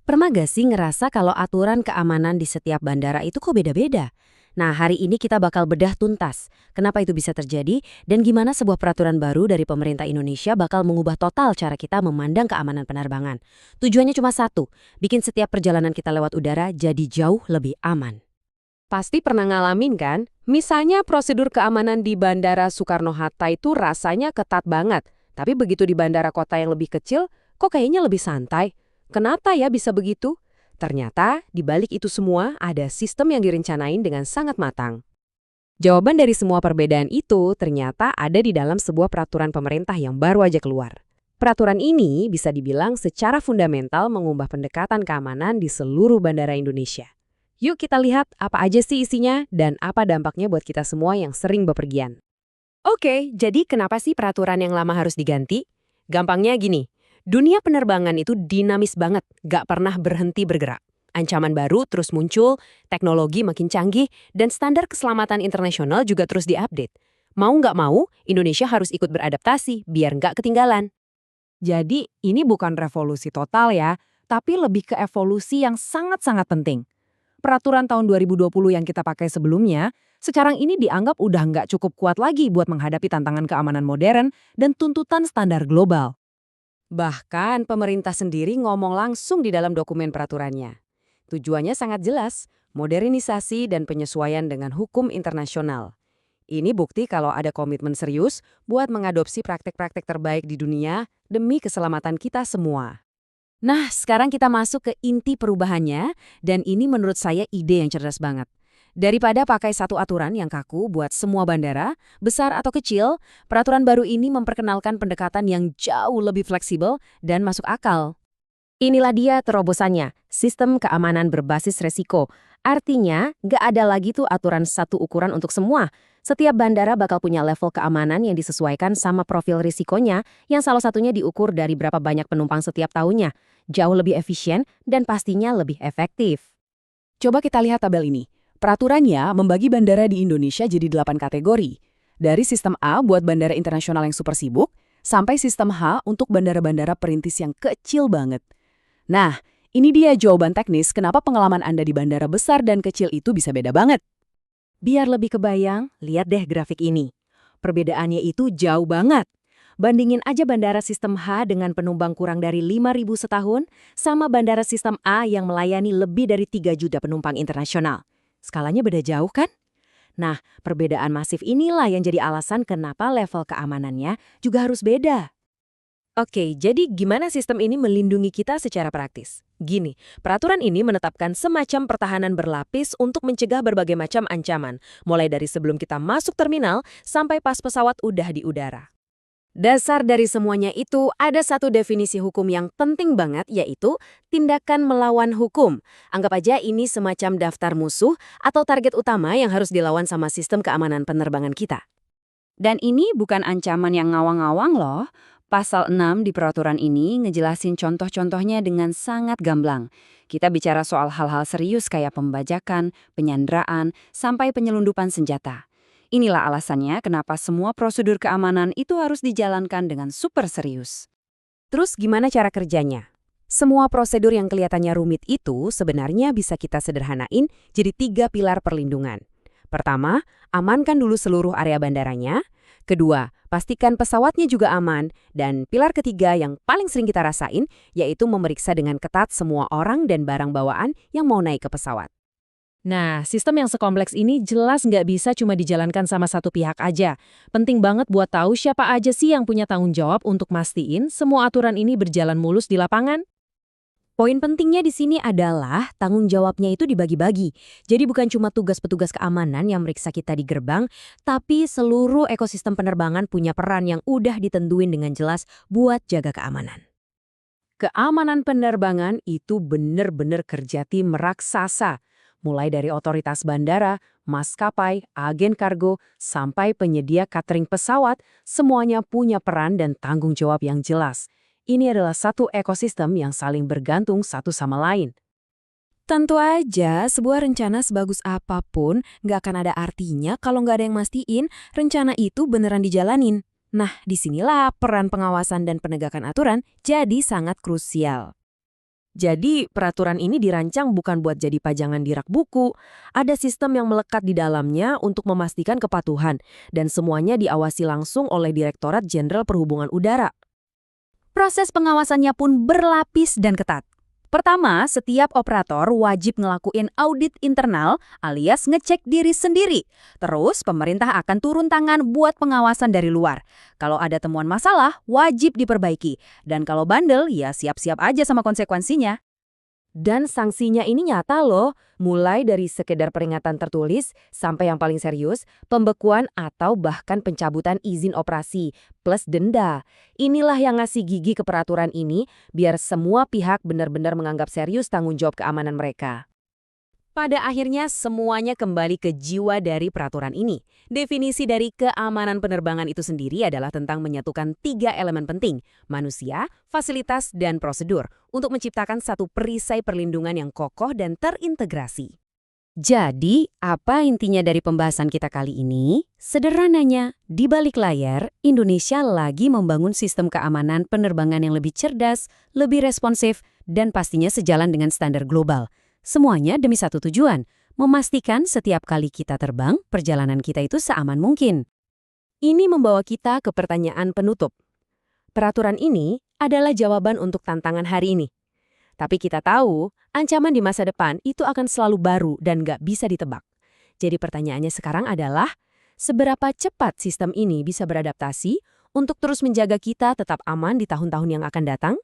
Pernah gak sih ngerasa kalau aturan keamanan di setiap bandara itu kok beda-beda? Nah, hari ini kita bakal bedah tuntas. Kenapa itu bisa terjadi dan gimana sebuah peraturan baru dari pemerintah Indonesia bakal mengubah total cara kita memandang keamanan penerbangan. Tujuannya cuma satu, bikin setiap perjalanan kita lewat udara jadi jauh lebih aman. Pasti pernah ngalamin kan? Misalnya prosedur keamanan di Bandara Soekarno-Hatta itu rasanya ketat banget. Tapi begitu di bandara kota yang lebih kecil, kok kayaknya lebih santai. Kenapa ya bisa begitu? Ternyata di balik itu semua ada sistem yang direncanain dengan sangat matang. Jawaban dari semua perbedaan itu ternyata ada di dalam sebuah peraturan pemerintah yang baru aja keluar. Peraturan ini bisa dibilang secara fundamental mengubah pendekatan keamanan di seluruh bandara Indonesia. Yuk kita lihat apa aja sih isinya dan apa dampaknya buat kita semua yang sering bepergian. Oke, jadi kenapa sih peraturan yang lama harus diganti? Gampangnya gini, dunia penerbangan itu dinamis banget, gak pernah berhenti bergerak. Ancaman baru terus muncul, teknologi makin canggih, dan standar keselamatan internasional juga terus diupdate. Mau nggak mau, Indonesia harus ikut beradaptasi biar nggak ketinggalan. Jadi ini bukan revolusi total ya, tapi lebih ke evolusi yang sangat-sangat penting. Peraturan tahun 2020 yang kita pakai sebelumnya, sekarang ini dianggap udah nggak cukup kuat lagi buat menghadapi tantangan keamanan modern dan tuntutan standar global. Bahkan pemerintah sendiri ngomong langsung di dalam dokumen peraturannya. Tujuannya sangat jelas, modernisasi dan penyesuaian dengan hukum internasional. Ini bukti kalau ada komitmen serius buat mengadopsi praktek-praktek terbaik di dunia demi keselamatan kita semua. Nah, sekarang kita masuk ke inti perubahannya, dan ini menurut saya ide yang cerdas banget. Daripada pakai satu aturan yang kaku buat semua bandara, besar atau kecil, peraturan baru ini memperkenalkan pendekatan yang jauh lebih fleksibel dan masuk akal. Inilah dia terobosannya, sistem keamanan berbasis resiko. Artinya, nggak ada lagi tuh aturan satu ukuran untuk semua. Setiap bandara bakal punya level keamanan yang disesuaikan sama profil risikonya, yang salah satunya diukur dari berapa banyak penumpang setiap tahunnya. Jauh lebih efisien dan pastinya lebih efektif. Coba kita lihat tabel ini. Peraturannya membagi bandara di Indonesia jadi 8 kategori. Dari sistem A buat bandara internasional yang super sibuk, sampai sistem H untuk bandara-bandara perintis yang kecil banget. Nah, ini dia jawaban teknis kenapa pengalaman Anda di bandara besar dan kecil itu bisa beda banget. Biar lebih kebayang, lihat deh grafik ini. Perbedaannya itu jauh banget. Bandingin aja bandara sistem H dengan penumpang kurang dari 5.000 setahun, sama bandara sistem A yang melayani lebih dari 3 juta penumpang internasional. Skalanya beda jauh kan? Nah, perbedaan masif inilah yang jadi alasan kenapa level keamanannya juga harus beda. Oke, jadi gimana sistem ini melindungi kita secara praktis? Gini, peraturan ini menetapkan semacam pertahanan berlapis untuk mencegah berbagai macam ancaman, mulai dari sebelum kita masuk terminal sampai pas pesawat udah di udara. Dasar dari semuanya itu ada satu definisi hukum yang penting banget, yaitu tindakan melawan hukum. Anggap aja ini semacam daftar musuh atau target utama yang harus dilawan sama sistem keamanan penerbangan kita. Dan ini bukan ancaman yang ngawang-ngawang loh. Pasal 6 di peraturan ini ngejelasin contoh-contohnya dengan sangat gamblang. Kita bicara soal hal-hal serius kayak pembajakan, penyanderaan, sampai penyelundupan senjata. Inilah alasannya kenapa semua prosedur keamanan itu harus dijalankan dengan super serius. Terus gimana cara kerjanya? Semua prosedur yang kelihatannya rumit itu sebenarnya bisa kita sederhanain jadi 3 pilar perlindungan. Pertama, amankan dulu seluruh area bandaranya. Kedua, pastikan pesawatnya juga aman. Dan pilar ketiga yang paling sering kita rasain, yaitu memeriksa dengan ketat semua orang dan barang bawaan yang mau naik ke pesawat. Nah, sistem yang sekompleks ini jelas nggak bisa cuma dijalankan sama satu pihak aja. Penting banget buat tahu siapa aja sih yang punya tanggung jawab untuk mastiin semua aturan ini berjalan mulus di lapangan. Poin pentingnya di sini adalah tanggung jawabnya itu dibagi-bagi. Jadi bukan cuma tugas petugas keamanan yang meriksa kita di gerbang, tapi seluruh ekosistem penerbangan punya peran yang udah ditentuin dengan jelas buat jaga keamanan. Keamanan penerbangan itu bener-bener kerja tim raksasa. Mulai dari otoritas bandara, maskapai, agen kargo, sampai penyedia catering pesawat, semuanya punya peran dan tanggung jawab yang jelas. Ini adalah satu ekosistem yang saling bergantung satu sama lain. Tentu aja, sebuah rencana sebagus apapun nggak akan ada artinya kalau nggak ada yang mastiin rencana itu beneran dijalanin. Nah, disinilah peran pengawasan dan penegakan aturan jadi sangat krusial. Jadi, peraturan ini dirancang bukan buat jadi pajangan di rak buku. Ada sistem yang melekat di dalamnya untuk memastikan kepatuhan, dan semuanya diawasi langsung oleh Direktorat Jenderal Perhubungan Udara. Proses pengawasannya pun berlapis dan ketat. Pertama, setiap operator wajib ngelakuin audit internal alias ngecek diri sendiri. Terus, pemerintah akan turun tangan buat pengawasan dari luar. Kalau ada temuan masalah, wajib diperbaiki. Dan kalau bandel, ya siap-siap aja sama konsekuensinya. Dan sanksinya ini nyata loh, mulai dari sekedar peringatan tertulis sampai yang paling serius, pembekuan atau bahkan pencabutan izin operasi, plus denda. Inilah yang ngasih gigi ke peraturan ini, biar semua pihak benar-benar menganggap serius tanggung jawab keamanan mereka. Pada akhirnya semuanya kembali ke jiwa dari peraturan ini. Definisi dari keamanan penerbangan itu sendiri adalah tentang menyatukan 3 elemen penting, manusia, fasilitas, dan prosedur, untuk menciptakan satu perisai perlindungan yang kokoh dan terintegrasi. Jadi, apa intinya dari pembahasan kita kali ini? Sederhananya, di balik layar, Indonesia lagi membangun sistem keamanan penerbangan yang lebih cerdas, lebih responsif, dan pastinya sejalan dengan standar global. Semuanya demi satu tujuan, memastikan setiap kali kita terbang, perjalanan kita itu seaman mungkin. Ini membawa kita ke pertanyaan penutup. Peraturan ini adalah jawaban untuk tantangan hari ini. Tapi kita tahu, ancaman di masa depan itu akan selalu baru dan nggak bisa ditebak. Jadi pertanyaannya sekarang adalah, seberapa cepat sistem ini bisa beradaptasi untuk terus menjaga kita tetap aman di tahun-tahun yang akan datang?